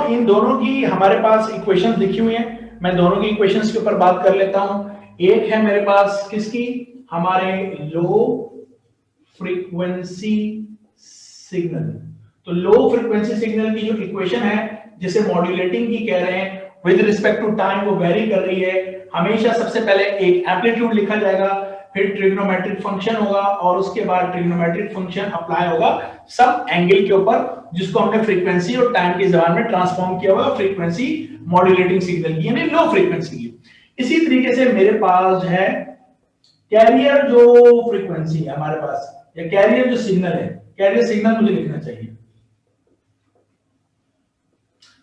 इन दोनों की हमारे पास इक्वेशंस लिखी हुई हैं, मैं दोनों की इक्वेशंस के ऊपर बात कर लेता हूं। एक है मेरे पास किसकी, हमारे लो फ्रीक्वेंसी सिग्नल। तो लो फ्रीक्वेंसी सिग्नल की जो इक्वेशन है जिसे मॉड्यूलेटिंग की कह रहे हैं, विद रिस्पेक्ट टू टाइम वो वेरी कर रही है। हमेशा सबसे पहले एक एम्पलीट्यूड लिखा जाएगा, फिर ट्रिग्नोमेट्रिक फंक्शन होगा और उसके बाद ट्रिग्नोमेट्रिक फंक्शन अप्लाई होगा सब एंगल के ऊपर, जिसको हमने फ्रीक्वेंसी और टाइम की जबान में ट्रांसफॉर्म किया हुआ फ्रीक्वेंसी मॉड्यूलेटिंग सिग्नल की, यानी लो फ्रीक्वेंसी की। इसी तरीके से मेरे पास है कैरियर जो फ्रीक्वेंसी है हमारे पास, या कैरियर जो सिग्नल है, कैरियर सिग्नल मुझे लिखना चाहिए।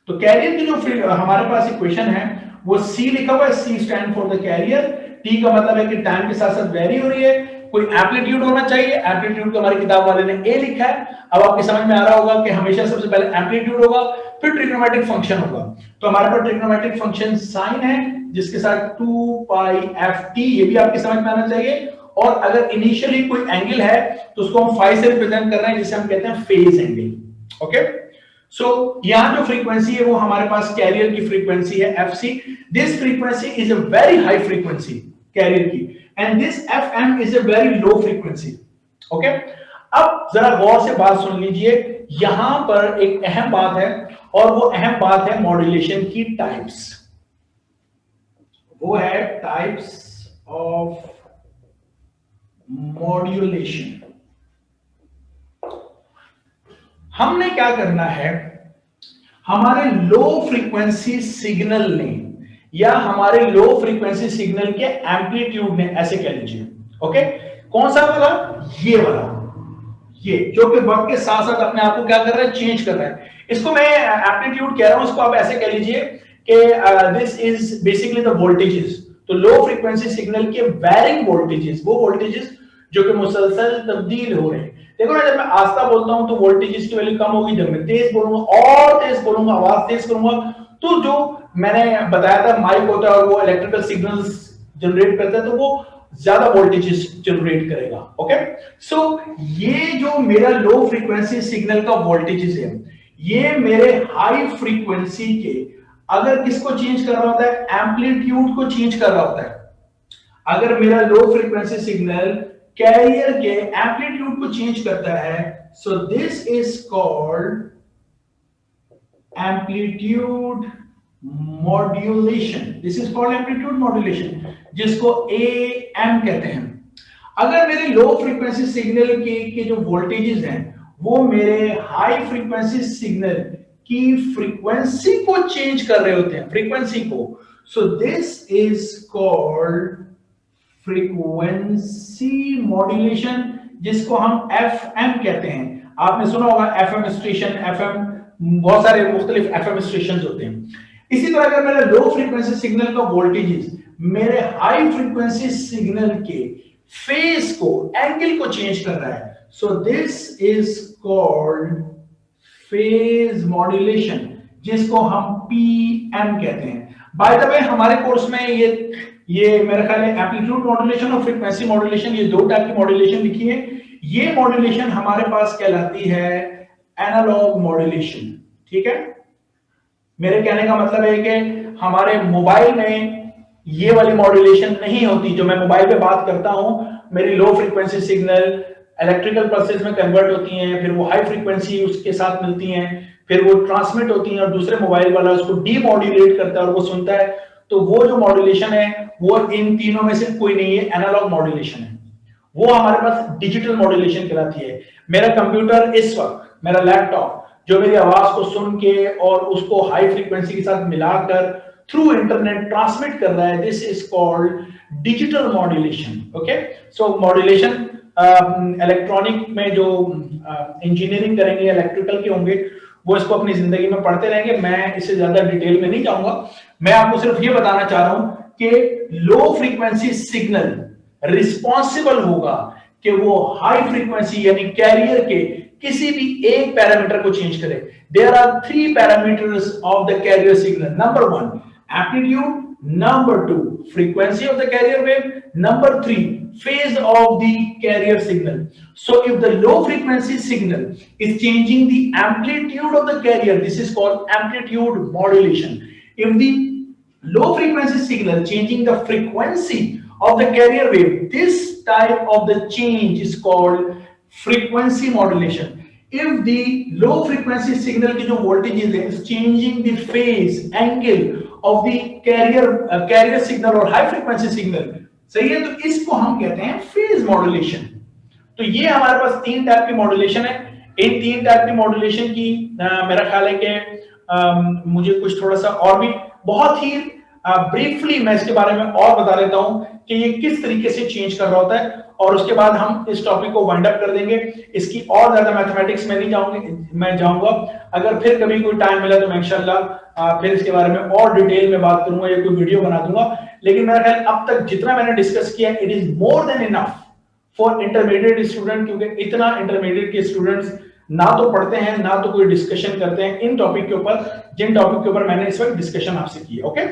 तो कैरियर की जो हमारे पास इक्वेशन है वो C लिखा हुआ है, C stand for the carrier. T का मतलब है कि टाइम के साथ साथ वेरी हो रही है, कोई एम्पलीट्यूड होना चाहिए, एम्पलीट्यूड को हमारी किताब वाले ने A लिखा है। अब आपके समझ में आ रहा होगा कि हमेशा सबसे पहले एम्पलीट्यूड होगा, फिर ट्रिग्नोमेट्रिक फंक्शन होगा। तो हमारे पास ट्रिग्नोमेट्रिक फंक्शन साइन है जिसके साथ 2 पाई ft, ये भी आपके समझ में आना चाहिए। और अगर इनिशियली कोई एंगल है तो उसको हम फाई से रिप्रेजेंट कर रहे हैं, जिसे हम कहते हैं फेज एंगल। ओके, सो यहां जो फ्रीक्वेंसी है वो हमारे पास कैरियर की फ्रीक्वेंसी है fc। This frequency is a very high frequency carrier की, and this fm is a very low frequency. Okay, अब जरा गौर से बात सुन लीजिए, यहां पर एक अहम बात है, और वो अहम बात है मॉड्यूलेशन की टाइप्स। वो है टाइप्स ऑफ मॉड्यूलेशन। हमने क्या करना है, हमारे लो फ्रीक्वेंसी सिग्नल ने या हमारे लो फ्रीक्वेंसी सिग्नल के एम्पलीट्यूड ने, ऐसे कह लीजिए, ओके, कौन सा वाला, ये वाला, ये जो कि वक्त के साथ साथ अपने आप को क्या कर रहा है, चेंज कर रहा है। इसको मैं एम्पलीट्यूड कह रहा हूं, इसको आप ऐसे कह लीजिए कि this is basically the voltages. तो लो फ्रीक्वेंसी सिग्नल के वैरिंग वोल्टेजेस, वो वोल्टेजेस जो कि मुसलसल तब्दील हो रहे हैं। देखो ना, जब मैं आस्था बोलता हूं तो वोल्टेजेस की वैल्यू कम होगी, जब मैं तेज बोलूंगा और तेज बोलूंगा, आवाज तेज करूंगा, तो जो मैंने बताया था माइक होता है और वो इलेक्ट्रिकल सिग्नल्स जनरेट करता है, तो वो ज्यादा वोल्टेजेस जनरेट करेगा। ओके, सो ये जो मेरा लो फ्रीक्वेंसी सिग्नल का वोल्टेजेस है, ये मेरे हाई फ्रीक्वेंसी के अगर किसको चेंज कर रहा होता है, एम्पलीट्यूड को चेंज कर रहा होता है। अगर मेरा लो फ्रीक्वेंसी सिग्नल कैरियर के एम्पलीट्यूड को चेंज करता है, so this is called amplitude modulation. This is called amplitude modulation, जिसको AM कहते हैं। अगर मेरे लो फ्रीक्वेंसी सिग्नल के जो वोल्टेजेस हैं वो मेरे हाई फ्रीक्वेंसी सिग्नल की फ्रीक्वेंसी को चेंज कर रहे होते हैं, फ्रीक्वेंसी को, so this is called frequency modulation, जिसको हम FM कहते हैं। आपने सुना होगा FM स्टेशन, FM, बहुत सारे मुख्तलिफ FM स्टेशन होते हैं। इसी तरह अगर मेरे लो फ्रीक्वेंसी सिग्नल का वोल्टेजेस मेरे हाई फ्रीक्वेंसी सिग्नल के फेज को, एंगल को चेंज कर रहा है, so this is called phase modulation, जिसको हम PM कहते हैं। बाय द वे, हमारे कोर्स में ये मेरा ख्याल है एम्पलीट्यूड मॉड्यूलेशन और फ्रीक्वेंसी मॉड्यूलेशन, ये दो टाइप की मॉड्यूलेशन लिखी है। ये मॉड्यूलेशन हमारे पास कहलाती है एनालॉग मॉड्यूलेशन। ठीक है, मेरे कहने का मतलब है कि हमारे मोबाइल में ये वाली मॉड्यूलेशन नहीं होती जो मैं मोबाइल पे बात करता हूं। मेरी low frequency signal electrical pulses में कन्वर्ट होती हैं, फिर वो हाई फ्रीक्वेंसी उसके साथ मिलती हैं, फिर वो ट्रांसमिट होती हैं और दूसरे मोबाइल वाला उसको डीमॉड्यूलेट करता है और वो सुनता है। तो वो जो मॉड्यूलेशन है वो इन तीनों में से कोई नहीं है, एनालॉग मॉड्यूलेशन है। वो हमारे पास डिजिटल मॉड्यूलेशन कहलाती है। मेरा कंप्यूटर इस वक्त, मेरा लैपटॉप जो मेरी आवाज को सुन के और उसको हाई फ्रीक्वेंसी के साथ मिलाकर थ्रू इंटरनेट ट्रांसमिट कर रहा है, this is called digital modulation. Okay, so modulation electronic में जो इंजीनियरिंग करेंगे, इलेक्ट्रिकल के होंगे, वो इसको अपनी जिंदगी में पढ़ते रहेंगे। मैं इससे ज्यादा डिटेल में नहीं जाऊंगा, मैं आपको सिर्फ ये बताना चाह रहा हूं कि लो फ्रीक्वेंसी सिग्नल रिस्पॉन्सिबल होगा कि वो हाई फ्रीक्वेंसी यानी कैरियर के किसी भी एक पैरामीटर को चेंज करे। There are 3 parameters of the carrier signal. Number 1 amplitude, Number two, frequency of the carrier wave. Number three, phase of the carrier signal. So if the low frequency signal is changing the amplitude of the carrier, this is called amplitude modulation. If the low frequency signal changing the frequency of the carrier wave, this type of the change is called frequency modulation. If the low frequency signal की जो voltage is changing the phase angle of the carrier signal और high frequency signal, सही है, तो इसको हम कहते हैं फेज मॉड्यूलेशन। तो ये हमारे पास तीन टाइप की मॉड्यूलेशन है। इन तीन टाइप की मॉड्यूलेशन की मेरा ख्याल है कि मुझे कुछ थोड़ा सा और भी बहुत ही ब्रीफली मैं इसके बारे में और बता देता हूं कि ये किस तरीके से चेंज कर रहा होता है, और उसके बाद हम इस टॉपिक को वाइंड अप कर देंगे। इसकी और ज्यादा मैथमेटिक्स में नहीं जाऊंगा। अगर फिर कभी कोई टाइम मिला तो मैं इंशाल्लाह फिर इसके बारे में और डिटेल में बात करूंगा या कोई वीडियो बना दूंगा। लेकिन मेरा ख्याल अब तक जितना मैंने डिस्कस किया, it is more than enough for intermediate student, क्योंकि इतना इंटरमीडिएट के स्टूडेंट्स ना तो पढ़ते हैं ना तो कोई डिस्कशन करते हैं इन टॉपिक के ऊपर, जिन टॉपिक के ऊपर मैंने इस वक्त डिस्कशन आपसे की है। ओके,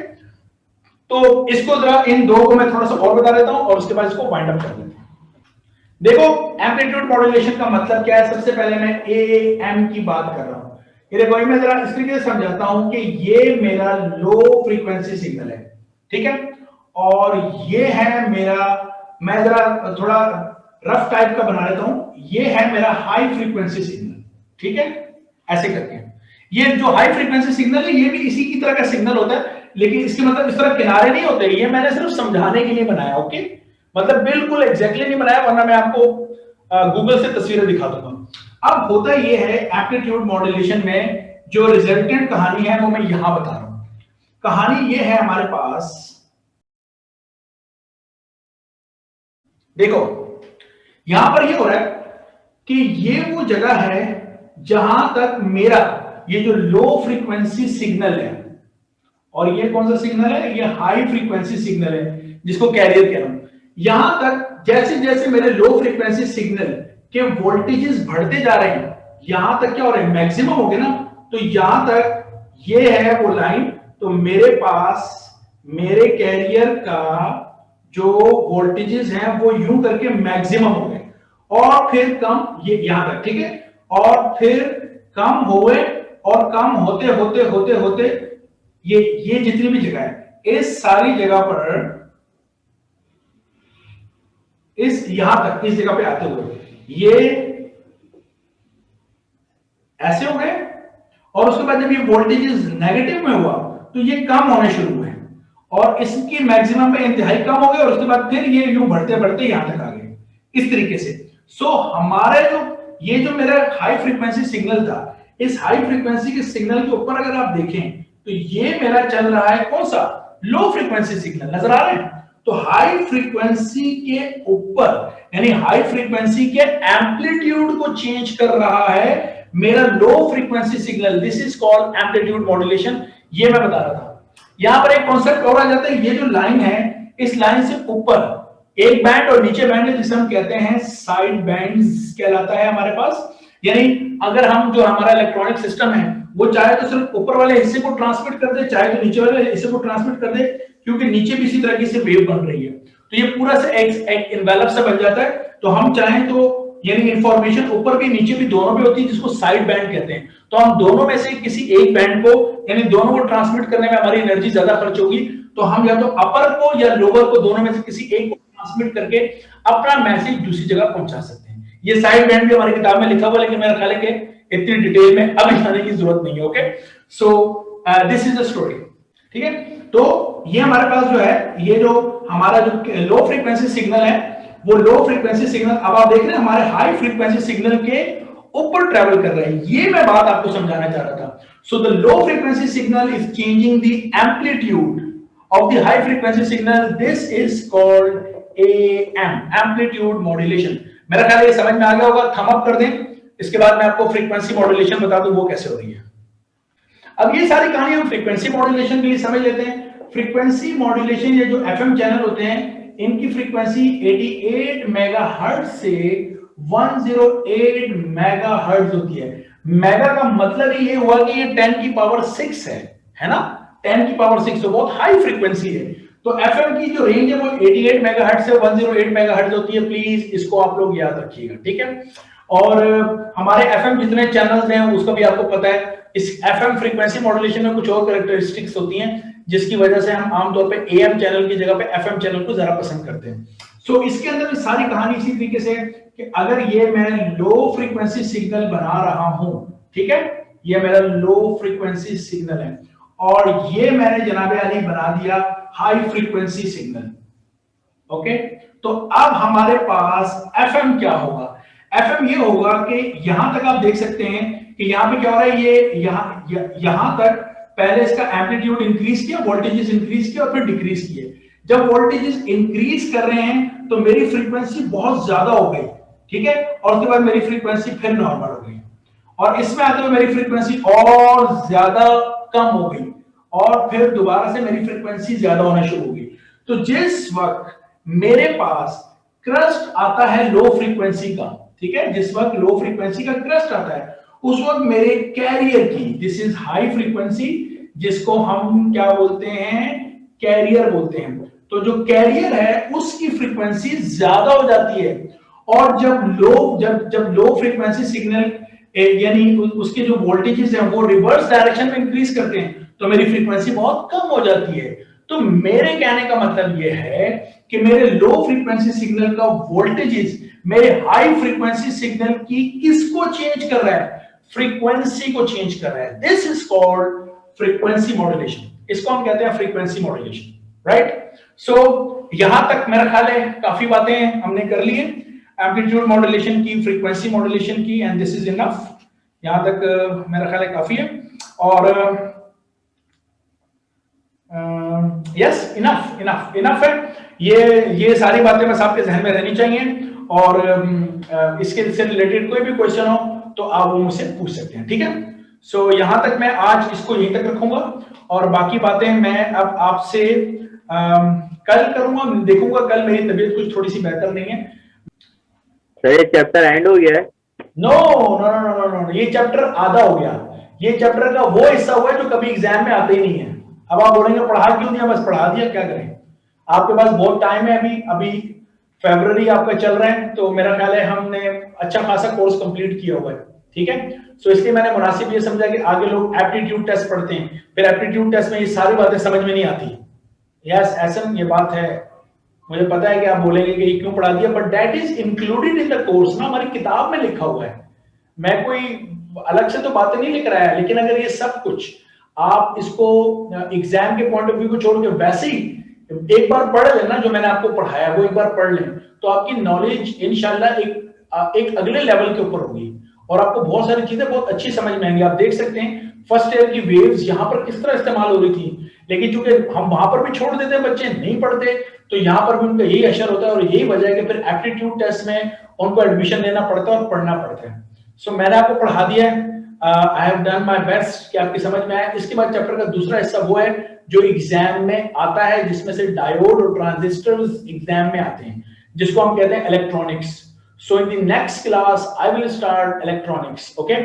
तो इसको जरा इन दो को मैं थोड़ा सा और बता देता हूं और उसके बाद इसको वाइंड अप कर देते हैं। देखो, एम्पलीट्यूड मॉड्यूलेशन का मतलब क्या है। सबसे पहले मैं एएम की बात कर रहा हूं। ये देखो, मैं जरा इस तरीके से समझाता हूं कि ये मेरा लो फ्रीक्वेंसी सिग्नल है, ठीक है, और ये है मेरा, मैं जरा थोड़ा रफ टाइप का बना लेता हूं, ये है मेरा हाई फ्रीक्वेंसी सिग्नल, ठीक है, ऐसे करके। ये जो हाई फ्रीक्वेंसी सिग्नल है ये भी इसी की तरह का सिग्नल होता है, लेकिन इसके मतलब इस तरह किनारे नहीं होते, ये मैंने सिर्फ समझाने के लिए बनाया। ओके, मतलब बिल्कुल एग्जैक्टली नहीं बनाया, वरना मैं आपको गूगल से तस्वीरें दिखा दूंगा। अब होता ये है एम्पलीट्यूड मॉड्यूलेशन में जो रिजल्टेंट कहानी है वो मैं यहां बता रहा हूं। कहानी ये है, हमारे पास देखो यहां पर ये हो रहा है कि ये वो जगह है जहां तक मेरा ये जो लो फ्रीक्वेंसी सिग्नल है, और ये कौन सा सिग्नल है, ये हाई फ्रीक्वेंसी सिग्नल है जिसको कैरियर कह रहा हूं। यहां तक जैसे जैसे मेरे लो फ्रीक्वेंसी सिग्नल के वोल्टेजेस बढ़ते जा रहे हैं, यहां तक क्या हो रहा है, मैक्सिमम हो गया ना, तो यहां तक ये है वो लाइन, तो मेरे पास मेरे कैरियर का जो वोल्टेजेस हैं वो यूं करके मैक्सिमम हो गए, और फिर कम, ये यहां तक, ठीक है, और फिर कम हुए, और कम होते होते होते होते ये जितनी भी जगह है, इस सारी जगह पर, इस यहां तक, इस जगह पे आते हुए ये ऐसे हो गए, और उसके बाद जब ये वोल्टेजेस नेगेटिव में हुआ तो ये कम होने शुरू हुए, और इसकी मैक्सिमम पे इंतहाई कम हो गए, और उसके बाद फिर ये यूं बढ़ते बढ़ते यहां तक आ गए, इस तरीके से। सो हमारे ये जो मेरा हाई फ्रीक्वेंसी सिग्नल था, इस हाई फ्रीक्वेंसी के सिग्नल के ऊपर अगर आप देखें तो ये मेरा चल रहा है कौन सा, लो फ्रीक्वेंसी सिग्नल, नजर आ रहे हैं। तो हाई फ्रीक्वेंसी के ऊपर, यानी हाई फ्रीक्वेंसी के एम्पलीट्यूड को चेंज कर रहा है मेरा low frequency signal, this is called amplitude modulation. ये मैं बता रहा था। यहां पर एक कॉन्सेप्ट और आ जाता है, ये जो लाइन है, इस लाइन से ऊपर एक बैंड और नीचे बैंड है जिसे हम कहते हैं साइड बैंड्स कहलाता है हमारे पास। यानी अगर हम जो हमारा इलेक्ट्रॉनिक सिस्टम है वो चाहे तो सिर्फ ऊपर वाले हिस्से को ट्रांसमिट कर दे, चाहे तो नीचे वाले हिस्से को ट्रांसमिट कर दे, क्योंकि नीचे भी इसी तरह की से वेव बन रही है, तो ये पूरा से एक इन्वेलप सा बन जाता है। तो हम चाहें तो यानी इंफॉर्मेशन ऊपर भी नीचे भी दोनों पे होती है, जिसको साइड बैंड कहते हैं। तो हम दोनों में से किसी एक बैंड को, यानी दोनों को ट्रांसमिट करने में हमारी एनर्जी ज्यादा खर्च होगी, तो हम या तो अपर को या लोअर को, दोनों में से किसी एक को ट्रांसमिट करके अपना मैसेज दूसरी जगह पहुंचा सकते हैं। ये साइड बैंड भी हमारी किताब में लिखा हुआ, लेकिन मेरा ख्याल है कि इतनी डिटेल में अभी जाने की जरूरत नहीं है। Okay, so this is the story, ठीक है। तो ये हमारे पास जो है, ये जो हमारा जो लो फ्रीक्वेंसी सिग्नल है, वो लो फ्रीक्वेंसी सिग्नल, अब आप देख रहे हैं हमारे हाई फ्रीक्वेंसी सिग्नल के ऊपर ट्रेवल कर रहा है। ये मैं बात आपको समझाना चाह रहा था। So the low frequency signal is changing the amplitude of the high frequency signal, this is called am, amplitude modulation. मेरा ख्याल ये समझ में आ गया होगा, थम अप कर दें, इसके बाद मैं आपको फ्रीक्वेंसी मॉड्यूलेशन बता दूं वो कैसे हो रही है। अब ये सारी कहानी हम फ्रीक्वेंसी मॉड्यूलेशन के लिए समझ लेते हैं। फ्रीक्वेंसी मॉड्यूलेशन, ये जो एफएम चैनल होते हैं, इनकी फ्रीक्वेंसी 88 मेगाहर्ट्ज से 108 मेगाहर्ट्ज होती है। मेगा का मतलब ये हुआ कि ये 10 की पावर 6 है ना, 10 की पावर 6, तो बहुत हाई फ्रीक्वेंसी है। तो एफएम की जो रेंज है वो 88 मेगाहर्ट्ज से 108 मेगाहर्ट्ज होती है। प्लीज इसको आप लोग याद रखिएगा, ठीक है। और हमारे एफएम जितने चैनल्स हैं उसका भी आपको पता है, इस एफएम फ्रीक्वेंसी मॉड्यूलेशन में कुछ और कैरेक्टरिस्टिक्स होती हैं जिसकी वजह से हम आमतौर पे एएम चैनल की जगह पे एफएम चैनल को ज्यादा पसंद करते हैं। सो इसके अंदर भी सारी कहानी इसी तरीके से कि अगर ये मैं लो फ्रीक्वेंसी सिग्नल बना रहा हूं, ठीक है, ये मेरा लो फ्रीक्वेंसी सिग्नल है और ये मैंने जनाबे अली बना दिया हाई फ्रीक्वेंसी सिग्नल, ओके। तो अब हमारे पास एफएम क्या होगा? एफएम ये होगा कि यहां तक आप देख सकते हैं कि यहां पे क्या हो रहा है, ये यहां तक पहले इसका एम्पलीट्यूड इंक्रीज किया, वोल्टेजेस इंक्रीज किया और फिर डिक्रीज किए। जब वोल्टेजेस इंक्रीज कर रहे हैं तो मेरी फ्रीक्वेंसी बहुत ज्यादा हो गई, ठीक है, और उसके बाद मेरी फ्रीक्वेंसी फिर नॉर्मल हो गई और इसमें आते हुए मेरी फ्रीक्वेंसी और ज्यादा कम हो गई और फिर दोबारा से मेरी फ्रीक्वेंसी ज्यादा होना शुरू हो गई। तो जिस वक्त मेरे पास क्रस्ट आता है लो फ्रीक्वेंसी का, ठीक है, जिस वक्त लो फ्रीक्वेंसी का क्रस्ट आता है उस वक्त मेरे कैरियर की, दिस इज हाई फ्रीक्वेंसी, जिसको हम क्या बोलते हैं, कैरियर बोलते हैं। तो जो कैरियर है उसकी फ्रीक्वेंसी ज्यादा हो जाती है और जब लो फ्रीक्वेंसी सिग्नल यानी उसके जो वोल्टेजेस हैं वो रिवर्स डायरेक्शन में इंक्रीज करते हैं तो मेरी फ्रीक्वेंसी बहुत कम हो जाती है। तो मेरे कहने का मतलब ये है कि मेरे लो फ्रीक्वेंसी सिग्नल का वोल्टेजेस मेरे हाई फ्रीक्वेंसी सिग्नल की किसको चेंज कर रहा है, फ्रीक्वेंसी को चेंज कर रहा है। This is called frequency modulation, इसको हम कहते हैं फ्रीक्वेंसी मॉड्यूलेशन, राइट। सो यहां तक मेरा ख्याल है काफी बातें हमने कर ली है एम्पलीट्यूड मॉड्यूलेशन की, फ्रीक्वेंसी मॉड्यूलेशन की, एंड दिस इज इनफ। यहां तक मेरा ख्याल है काफी है और यस इनफ है। ये सारी बातें बस आपके जहन में रहनी चाहिए और इसके से रिलेटेड कोई भी क्वेश्चन हो तो आप वो मुझसे पूछ सकते हैं, ठीक है। सो यहां तक मैं आज इसको यहीं तक रखूंगा और बाकी बातें मैं अब आपसे कल करूंगा, देखूंगा कल मेरी तबीयत कुछ थोड़ी सी बेहतर नहीं है। सर ये चैप्टर एंड हो गया है? No no no no no, ये चैप्टर आधा हो गया। ये चैप्टर का वो हिस्सा हुआ है जो कभी एग्जाम में आता ही नहीं है। अब आप बोलेंगे पढ़ा क्यों दिया, बस पढ़ा दिया, क्या करें, आपके पास बहुत टाइम है। अभी फरवरी आपका चल रहा है तो मेरा ख्याल है हमने अच्छा खासा कोर्स कंप्लीट किया हुआ है, ठीक है। सो इसलिए मैंने मुनासिब ये समझा कि आगे लोग एप्टीट्यूड टेस्ट पढ़ते हैं, फिर एप्टीट्यूड टेस्ट में ये सारी बातें समझ में नहीं आती। यस ऐसा ये बात है, मुझे पता है कि आप बोलेंगे कि ये क्यों पढ़ा दिया, but that is included in the course ना, हमारी किताब में लिखा हुआ है। मैं कोई अलग से तो बातें नहीं लिख रहा है, लेकिन अगर ये सब कुछ आप इसको एग्जाम के पॉइंट ऑफ व्यू को छोड़ के वैसे ही एक बार पढ़ लेना, जो मैंने आपको पढ़ाया वो एक बार पढ़ लें, तो आपकी नॉलेज इंशाल्लाह एक अगले लेवल के ऊपर होगी और आपको बहुत सारी चीजें बहुत अच्छी समझ में आएंगी। आप देख सकते हैं फर्स्ट ईयर की वेव्स यहाँ पर किस तरह इस्तेमाल हो रही थी, लेकिन चूंकि हम वहां पर भी छोड़ देते हैं, बच्चे नहीं पढ़ते, तो यहाँ पर भी उनका यही असर होता है और यही वजह है कि फिर एप्टीट्यूड टेस्ट में उनको एडमिशन लेना पड़ता है और पढ़ना पड़ता है। सो मैंने आपको पढ़ा दिया है, I have done my best कि आपकी समझ में आए। इसके बाद चैप्टर का दूसरा हिस्सा वो है जो एग्जाम में आता है, जिसमें से डायोड और ट्रांजिस्टर्स एग्जाम में आते हैं, जिसको हम कहते हैं electronics. So in the next class I will start electronics, okay.